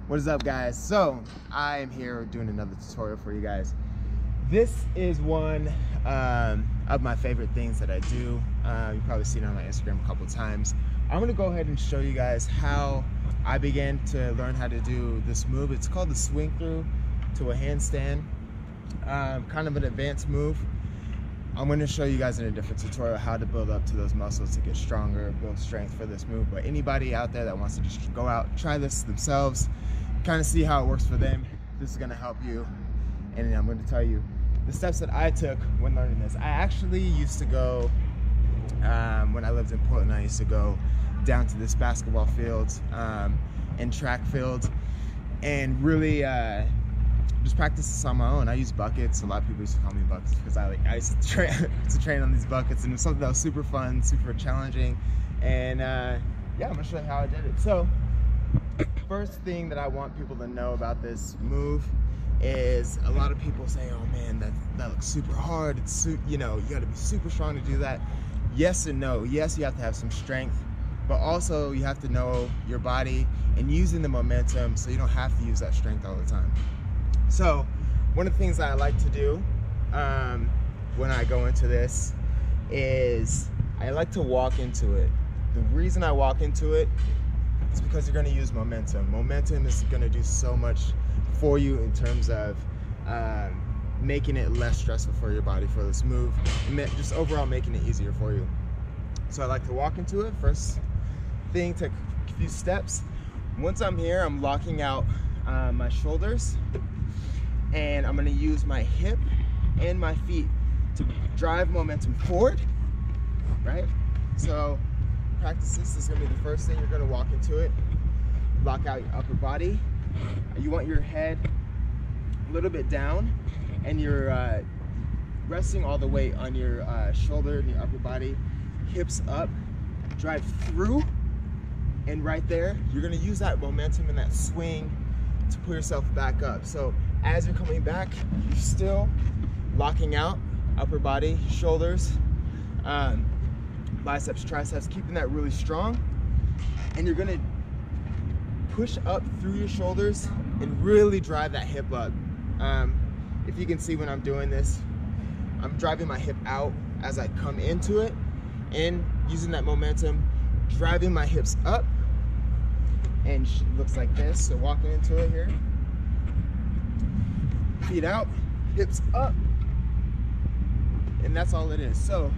What is up, guys? So I am here doing another tutorial for you guys. This is one of my favorite things that I do. You've probably seen it on my Instagram a couple times. I'm gonna go ahead and show you guys how I began to learn how to do this move. It's called the swing through to a handstand. Kind of an advanced move. I'm going to show you guys in a different tutorial how to build up to those muscles to get stronger, build strength for this move. But anybody out there that wants to just go out, try this themselves, kind of see how it works for them, this is going to help you. And I'm going to tell you the steps that I took when learning this. I actually used to go, when I lived in Portland, I used to go down to this basketball field and track field and really just practice this on my own. I use buckets. A lot of people used to call me buckets because I used to train on these buckets, and it was something that was super fun, super challenging. And yeah, I'm gonna show you how I did it. So first thing that I want people to know about this move is a lot of people say, oh man, that looks super hard. It's you know, you got to be super strong to do that. Yes and no. Yes, you have to have some strength, but also you have to know your body and using the momentum so you don't have to use that strength all the time. So one of the things that I like to do when I go into this is I like to walk into it. The reason I walk into it is because you're going to use momentum. Momentum is going to do so much for you in terms of making it less stressful for your body for this move, and just overall making it easier for you. So I like to walk into it. First thing, take a few steps. Once I'm here, I'm locking out my shoulders, and I'm gonna use my hip and my feet to drive momentum forward, right? So practice this. This is gonna be the first thing. You're gonna walk into it, lock out your upper body. You want your head a little bit down, and you're resting all the weight on your shoulder and your upper body, hips up, drive through, and right there, you're gonna use that momentum and that swing to pull yourself back up. So as you're coming back, you're still locking out upper body, shoulders, biceps, triceps, keeping that really strong. And you're gonna push up through your shoulders and really drive that hip up. If you can see when I'm doing this, I'm driving my hip out as I come into it and using that momentum, driving my hips up, and it looks like this. So walking into it here, feet out, hips up, and that's all it is. So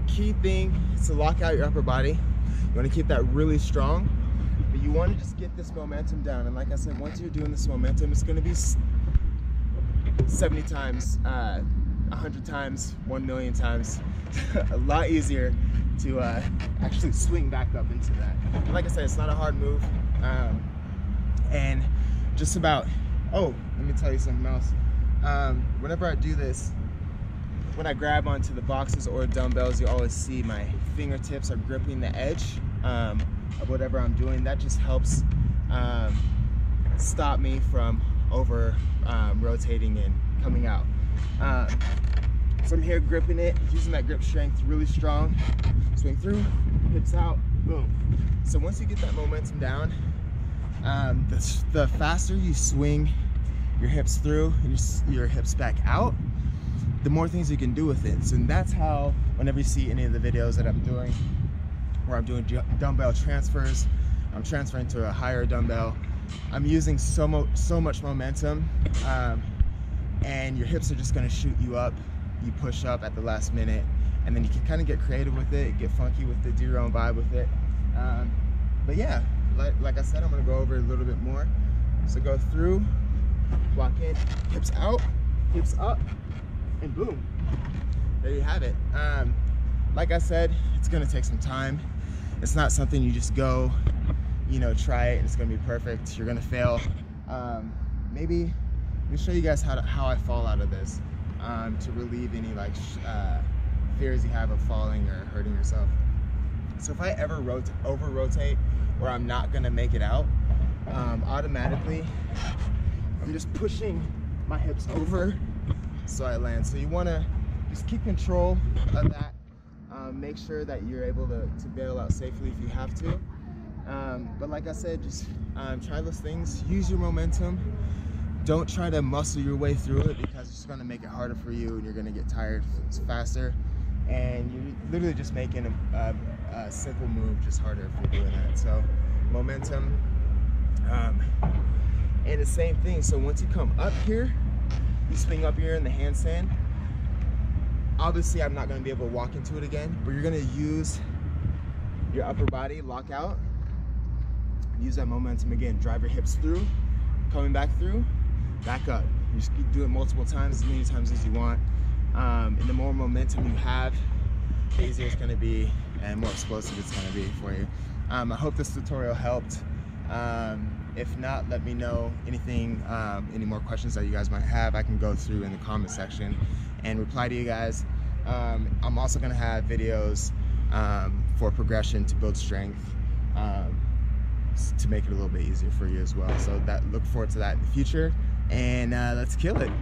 key thing is to lock out your upper body. You want to keep that really strong, but you want to just get this momentum down. And like I said, once you're doing this momentum, it's going to be 70 times, 100 times, 1 million times a lot easier to actually swing back up into that. And like I said, it's not a hard move, and just about, oh, let me tell you something else. Whenever I do this, when I grab onto the boxes or dumbbells, you always see my fingertips are gripping the edge of whatever I'm doing. That just helps stop me from over rotating and coming out. So I'm here gripping it, using that grip strength really strong. Swing through, hips out, boom. So once you get that momentum down, the faster you swing your hips through and your hips back out, the more things you can do with it. So that's how, whenever you see any of the videos that I'm doing, where I'm doing dumbbell transfers, I'm transferring to a higher dumbbell, I'm using so much momentum, and your hips are just gonna shoot you up. You push up at the last minute, and then you can kind of get creative with it, get funky with it, do your own vibe with it. But yeah, like I said, I'm gonna go over it a little bit more. So go through, walk in, hips out, hips up, and boom, there you have it. Like I said, it's gonna take some time. It's not something you just go, you know, try it and it's gonna be perfect. You're gonna fail. Maybe let me show you guys how I fall out of this, to relieve any like fears you have of falling or hurting yourself. So if I ever over rotate or I'm not gonna make it out, automatically I'm just pushing my hips over so I land. So you wanna just keep control of that. Make sure that you're able to bail out safely if you have to. But like I said, just try those things, use your momentum. Don't try to muscle your way through it, because it's just gonna make it harder for you and you're gonna get tired faster. And you're literally just making a simple move just harder if you're doing that. So momentum, and the same thing. So once you come up here, you swing up here in the handstand. Obviously, I'm not gonna be able to walk into it again, but you're gonna use your upper body, lock out, use that momentum again. Drive your hips through, coming back through, back up. You just do it multiple times, as many times as you want. And the more momentum you have, the easier it's gonna be and more explosive it's gonna be for you. I hope this tutorial helped. If not, let me know anything, any more questions that you guys might have. I can go through in the comment section and reply to you guys. I'm also gonna have videos for progression to build strength, to make it a little bit easier for you as well. So look forward to that in the future, and let's kill it.